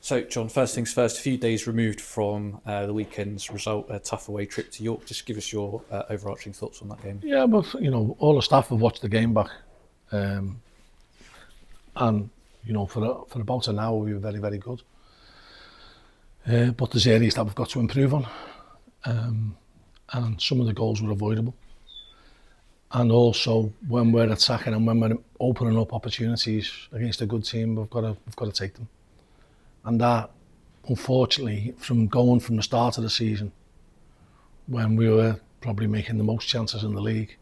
So, John, first things first, a few days removed from the weekend's result, a tough away trip to York. Just give us your overarching thoughts on that game. Yeah, but all the staff have watched the game back, and for about an hour we were very, very good. But there's areas that we've got to improve on, and some of the goals were avoidable. And also, when we're attacking and when we're opening up opportunities against a good team, we've got to take them. And that, unfortunately, from the start of the season, when we were probably making the most chances in the league,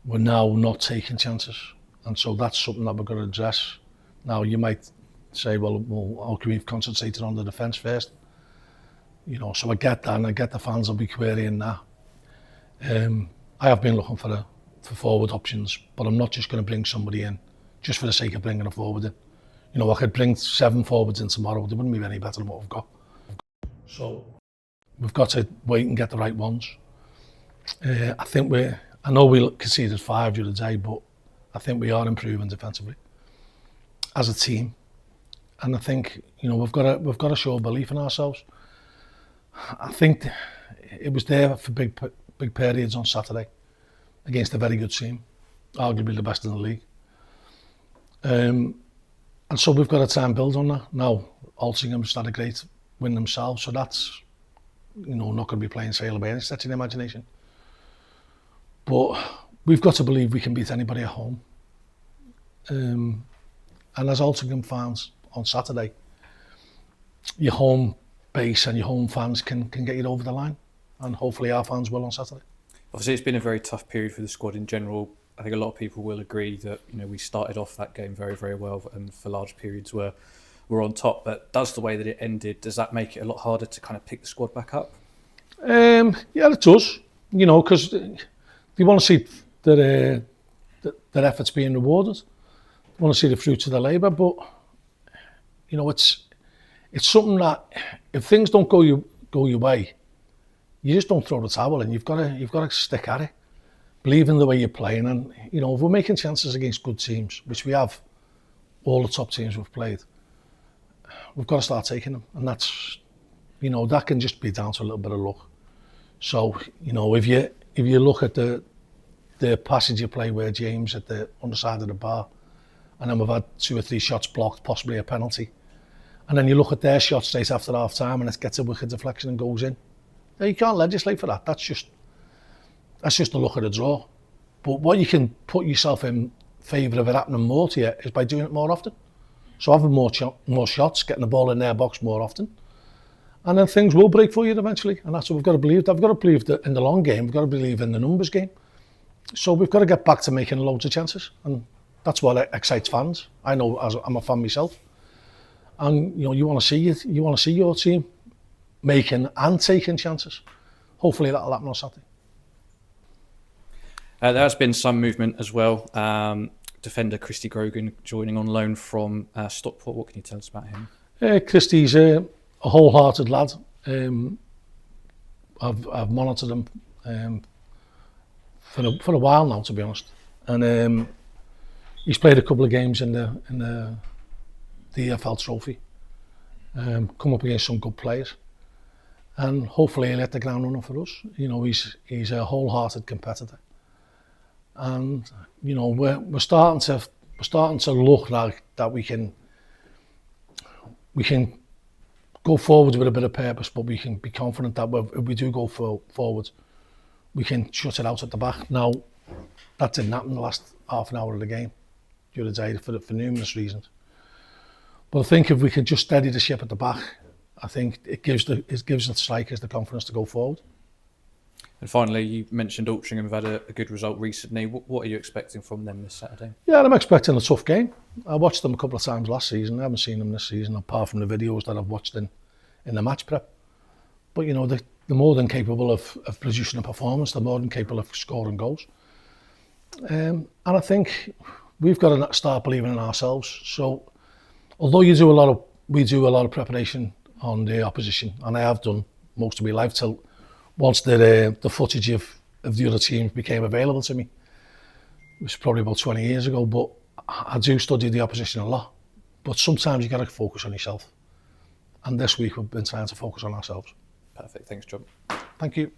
we're now not taking chances. And so that's something that we've got to address. Now, you might say, well, how can we concentrate on the defence first? So I get that, and I get the fans will be querying that. I have been looking for forward options, but I'm not just going to bring somebody in just for the sake of bringing a forward in. I could bring 7 forwards in tomorrow. They wouldn't be any better than what we've got. So we've got to wait and get the right ones. I know we conceded 5 during the day, but I think we are improving defensively as a team. And I think, we've got to show belief in ourselves. I think it was there for big periods on Saturday against a very good team, arguably the best in the league. And so we've got to try and build on that. Now, Altrincham has had a great win themselves, so that's, not going to be playing sail away any stretch in the imagination. But we've got to believe we can beat anybody at home. And as Altrincham fans on Saturday, your home base and your home fans can get you over the line, and hopefully our fans will on Saturday. Obviously, it's been a very tough period for the squad in general. I think a lot of people will agree that we started off that game very, very well, and for large periods we're on top. But does the way that it ended, does that make it a lot harder to kind of pick the squad back up? Yeah, it does. Because you want to see their efforts being rewarded. You want to see the fruits of their labour, but it's something that if things don't go your way, you just don't throw the towel in. You've got to stick at it. Believe in the way you're playing, and if we're making chances against good teams, which we have, all the top teams we've played, we've got to start taking them, and that's that can just be down to a little bit of luck. So if you look at the passage of play where James at the underside of the bar, and then we've had 2 or 3 shots blocked, possibly a penalty, and then you look at their shot straight after half time and it gets a wicked deflection and goes in. Now, you can't legislate for that. That's just the luck of the draw. But what you can put yourself in favour of it happening more to you is by doing it more often. So having more shots, getting the ball in their box more often, and then things will break for you eventually. And that's what we've got to believe. I've got to believe that in the long game, we've got to believe in the numbers game. So we've got to get back to making loads of chances, and that's what excites fans. I know, as I'm a fan myself, and you want to see your team making and taking chances. Hopefully that'll happen on Saturday. There has been some movement as well. Defender Christy Grogan joining on loan from Stockport. What can you tell us about him? Christy's a wholehearted lad. I've monitored him for a while now, to be honest. And he's played a couple of games in the EFL Trophy. Come up against some good players. And hopefully he'll hit the ground running for us. He's a wholehearted competitor. And we're starting to look like that we can go forward with a bit of purpose, but we can be confident that if we do go forward, we can shut it out at the back. Now, that didn't happen in the last half an hour of the game during the day for numerous reasons. But I think if we can just steady the ship at the back, I think it gives the strikers the confidence to go forward. And finally, you mentioned Altrincham have had a good result recently. What are you expecting from them this Saturday? Yeah, I'm expecting a tough game. I watched them a couple of times last season. I haven't seen them this season, apart from the videos that I've watched in the match prep. But they're more than capable of producing a performance. They're more than capable of scoring goals. And I think we've got to start believing in ourselves. So, although we do a lot of preparation on the opposition, and I have done most of my life till once the footage of the other teams became available to me. It was probably about 20 years ago, but I do study the opposition a lot. But sometimes you got to focus on yourself. And this week we've been trying to focus on ourselves. Perfect. Thanks, John. Thank you.